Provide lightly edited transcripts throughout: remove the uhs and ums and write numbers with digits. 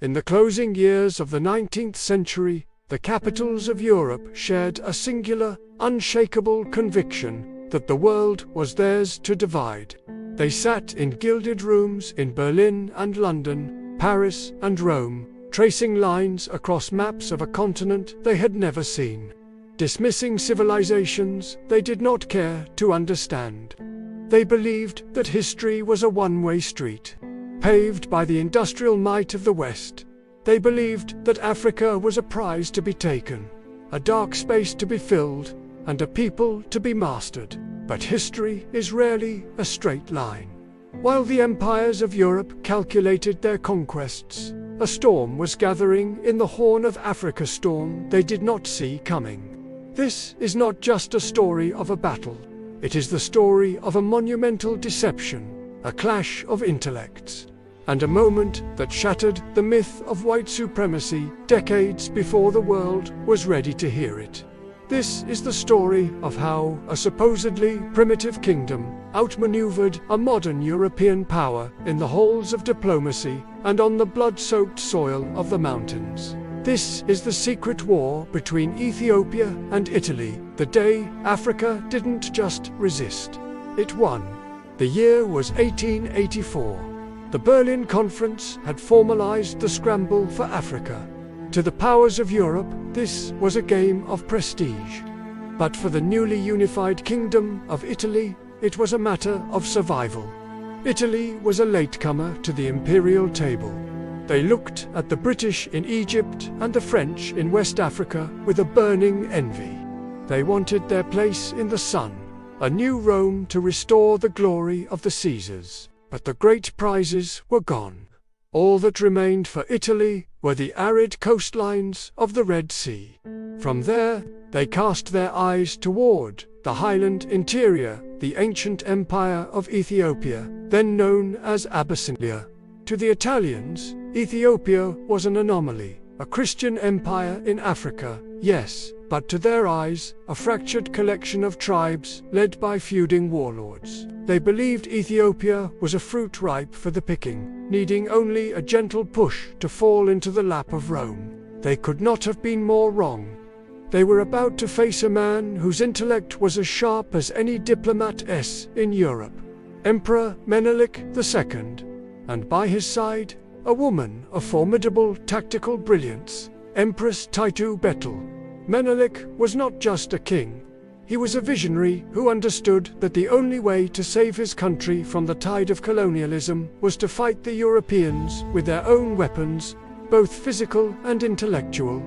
In the closing years of the 19th century, the capitals of Europe shared a singular, unshakable conviction that the world was theirs to divide. They sat in gilded rooms in Berlin and London, Paris and Rome, tracing lines across maps of a continent they had never seen, dismissing civilizations they did not care to understand. They believed that history was a one-way street, paved by the industrial might of the West. They believed that Africa was a prize to be taken, a dark space to be filled, and a people to be mastered. But history is rarely a straight line. While the empires of Europe calculated their conquests, a storm was gathering in the Horn of Africa, storm they did not see coming. This is not just a story of a battle. It is the story of a monumental deception, a clash of intellects, and a moment that shattered the myth of white supremacy decades before the world was ready to hear it. This is the story of how a supposedly primitive kingdom outmaneuvered a modern European power in the halls of diplomacy and on the blood-soaked soil of the mountains. This is the secret war between Ethiopia and Italy, the day Africa didn't just resist, it won. The year was 1884. The Berlin Conference had formalized the scramble for Africa. To the powers of Europe, this was a game of prestige. But for the newly unified Kingdom of Italy, it was a matter of survival. Italy was a latecomer to the imperial table. They looked at the British in Egypt and the French in West Africa with a burning envy. They wanted their place in the sun, a new Rome to restore the glory of the Caesars. But the great prizes were gone. All that remained for Italy were the arid coastlines of the Red Sea. From there, they cast their eyes toward the highland interior, the ancient empire of Ethiopia, then known as Abyssinia. To the Italians, Ethiopia was an anomaly, a Christian empire in Africa, yes, but to their eyes, a fractured collection of tribes led by feuding warlords. They believed Ethiopia was a fruit ripe for the picking, needing only a gentle push to fall into the lap of Rome. They could not have been more wrong. They were about to face a man whose intellect was as sharp as any diplomat's in Europe, Emperor Menelik II, and by his side, a woman of formidable tactical brilliance, Empress Taitu Betel. Menelik was not just a king. He was a visionary who understood that the only way to save his country from the tide of colonialism was to fight the Europeans with their own weapons, both physical and intellectual.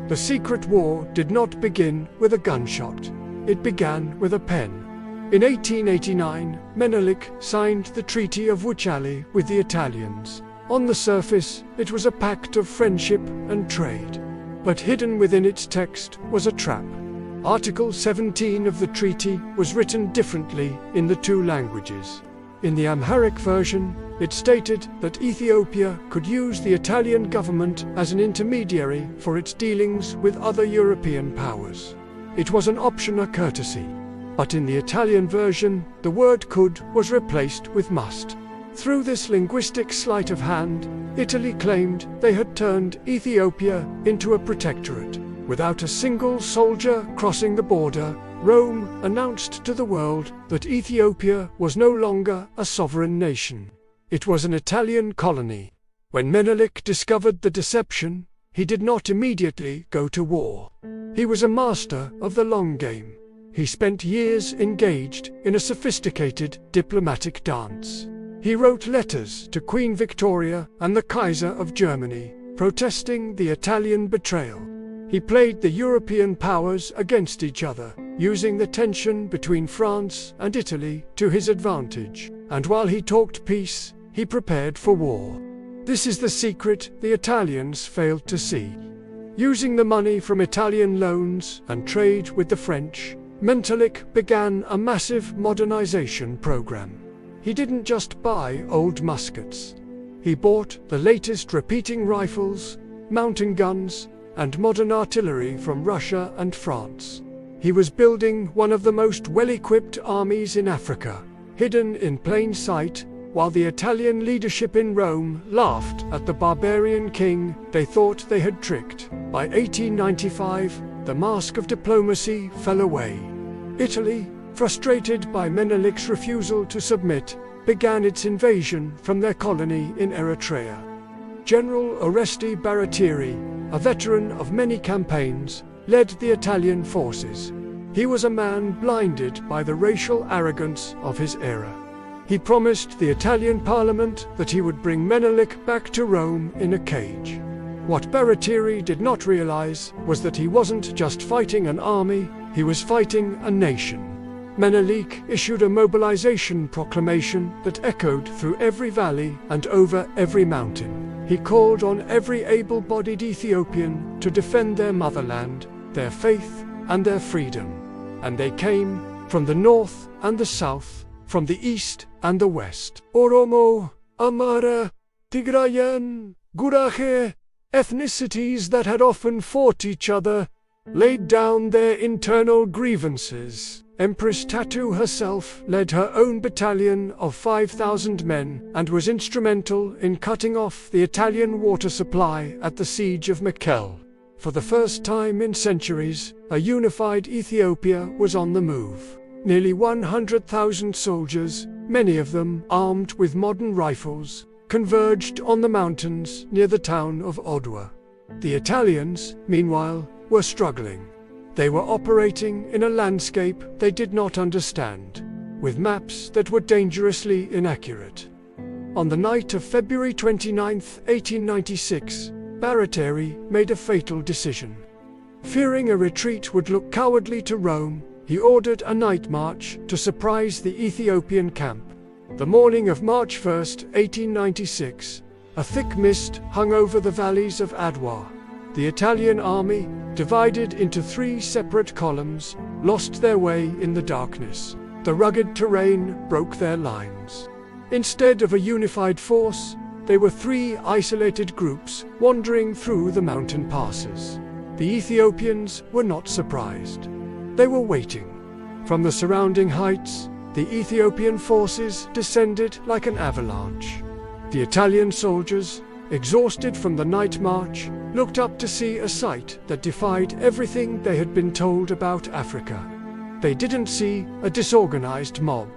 The secret war did not begin with a gunshot. It began with a pen. In 1889, Menelik signed the Treaty of Wuchale with the Italians. On the surface, it was a pact of friendship and trade. But hidden within its text was a trap. Article 17 of the treaty was written differently in the two languages. In the Amharic version, it stated that Ethiopia could use the Italian government as an intermediary for its dealings with other European powers. It was an option, a courtesy. But in the Italian version, the word could was replaced with must. Through this linguistic sleight of hand, Italy claimed they had turned Ethiopia into a protectorate. Without a single soldier crossing the border, Rome announced to the world that Ethiopia was no longer a sovereign nation. It was an Italian colony. When Menelik discovered the deception, he did not immediately go to war. He was a master of the long game. He spent years engaged in a sophisticated diplomatic dance. He wrote letters to Queen Victoria and the Kaiser of Germany, protesting the Italian betrayal. He played the European powers against each other, using the tension between France and Italy to his advantage. And while he talked peace, he prepared for war. This is the secret the Italians failed to see. Using the money from Italian loans and trade with the French, Menelik began a massive modernization program. He didn't just buy old muskets. He bought the latest repeating rifles, mountain guns, and modern artillery from Russia and France. He was building one of the most well-equipped armies in Africa, hidden in plain sight, while the Italian leadership in Rome laughed at the barbarian king they thought they had tricked. By 1895, the mask of diplomacy fell away. Italy, frustrated by Menelik's refusal to submit, began its invasion from their colony in Eritrea. General Oreste Baratieri, a veteran of many campaigns, led the Italian forces. He was a man blinded by the racial arrogance of his era. He promised the Italian parliament that he would bring Menelik back to Rome in a cage. What Baratieri did not realize was that he wasn't just fighting an army, he was fighting a nation. Menelik issued a mobilization proclamation that echoed through every valley and over every mountain. He called on every able-bodied Ethiopian to defend their motherland, their faith, and their freedom. And they came from the north and the south, from the east and the west. Oromo, Amara, Tigrayan, Gurahe, ethnicities that had often fought each other, laid down their internal grievances. Empress Tatu herself led her own battalion of 5,000 men and was instrumental in cutting off the Italian water supply at the siege of Mekelle. For the first time in centuries, a unified Ethiopia was on the move. Nearly 100,000 soldiers, many of them armed with modern rifles, converged on the mountains near the town of Adwa. The Italians, meanwhile, were struggling. They were operating in a landscape they did not understand, with maps that were dangerously inaccurate. On the night of February 29, 1896, Baratieri made a fatal decision. Fearing a retreat would look cowardly to Rome, he ordered a night march to surprise the Ethiopian camp. The morning of March 1, 1896, a thick mist hung over the valleys of Adwa. The Italian army, divided into 3 separate columns, lost their way in the darkness. The rugged terrain broke their lines. Instead of a unified force, they were 3 isolated groups wandering through the mountain passes. The Ethiopians were not surprised. They were waiting. From the surrounding heights, the Ethiopian forces descended like an avalanche. The Italian soldiers, exhausted from the night march, looked up to see a sight that defied everything they had been told about Africa. They didn't see a disorganized mob.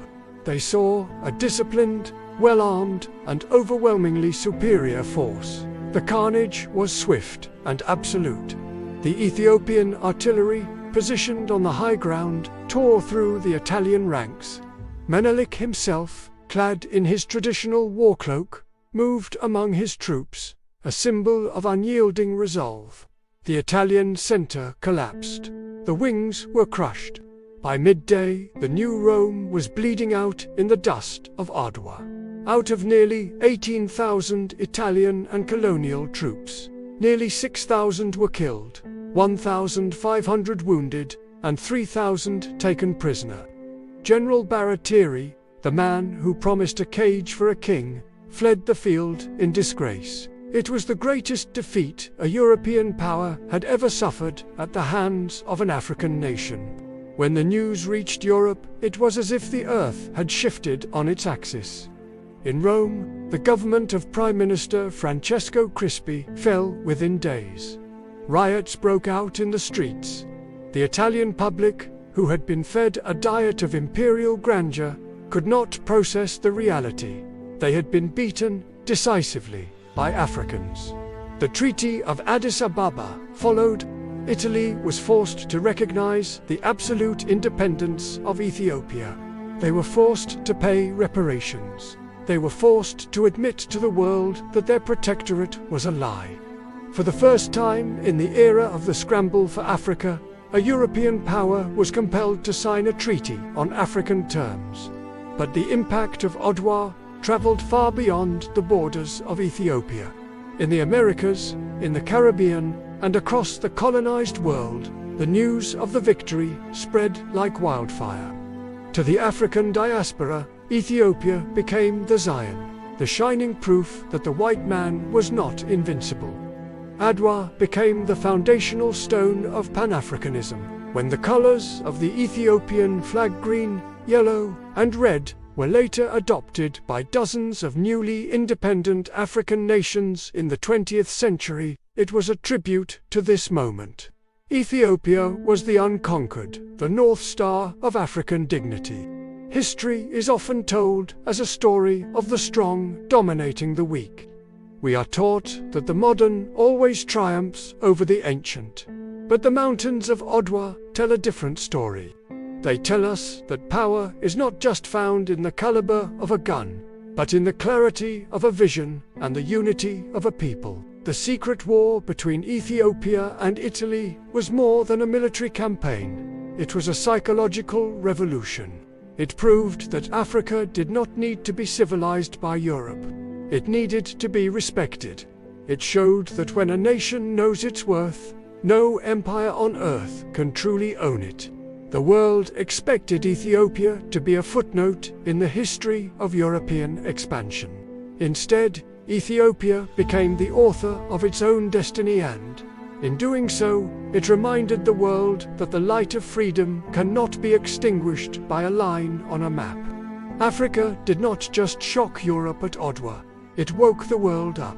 They saw a disciplined, well-armed, and overwhelmingly superior force. The carnage was swift and absolute. The Ethiopian artillery, positioned on the high ground, tore through the Italian ranks. Menelik himself, clad in his traditional war cloak, moved among his troops, a symbol of unyielding resolve. The Italian center collapsed. The wings were crushed. By midday, the new Rome was bleeding out in the dust of Adwa. Out of nearly 18,000 Italian and colonial troops, nearly 6,000 were killed, 1,500 wounded, and 3,000 taken prisoner. General Baratieri, the man who promised a cage for a king, fled the field in disgrace. It was the greatest defeat a European power had ever suffered at the hands of an African nation. When the news reached Europe, it was as if the earth had shifted on its axis. In Rome, the government of Prime Minister Francesco Crispi fell within days. Riots broke out in the streets. The Italian public, who had been fed a diet of imperial grandeur, could not process the reality. They had been beaten decisively by Africans. The Treaty of Addis Ababa followed. Italy was forced to recognize the absolute independence of Ethiopia. They were forced to pay reparations. They were forced to admit to the world that their protectorate was a lie. For the first time in the era of the scramble for Africa, a European power was compelled to sign a treaty on African terms. But the impact of Adwa traveled far beyond the borders of Ethiopia. In the Americas, in the Caribbean, and across the colonized world, the news of the victory spread like wildfire. To the African diaspora, Ethiopia became the Zion, the shining proof that the white man was not invincible. Adwa became the foundational stone of Pan-Africanism, when the colors of the Ethiopian flag, green, yellow, and red, were later adopted by dozens of newly independent African nations in the 20th century, it was a tribute to this moment. Ethiopia was the unconquered, the North Star of African dignity. History is often told as a story of the strong dominating the weak. We are taught that the modern always triumphs over the ancient. But the mountains of Adwa tell a different story. They tell us that power is not just found in the caliber of a gun, but in the clarity of a vision and the unity of a people. The secret war between Ethiopia and Italy was more than a military campaign. It was a psychological revolution. It proved that Africa did not need to be civilized by Europe. It needed to be respected. It showed that when a nation knows its worth, no empire on earth can truly own it. The world expected Ethiopia to be a footnote in the history of European expansion. Instead, Ethiopia became the author of its own destiny and, in doing so, it reminded the world that the light of freedom cannot be extinguished by a line on a map. Africa did not just shock Europe at Adwa, it woke the world up.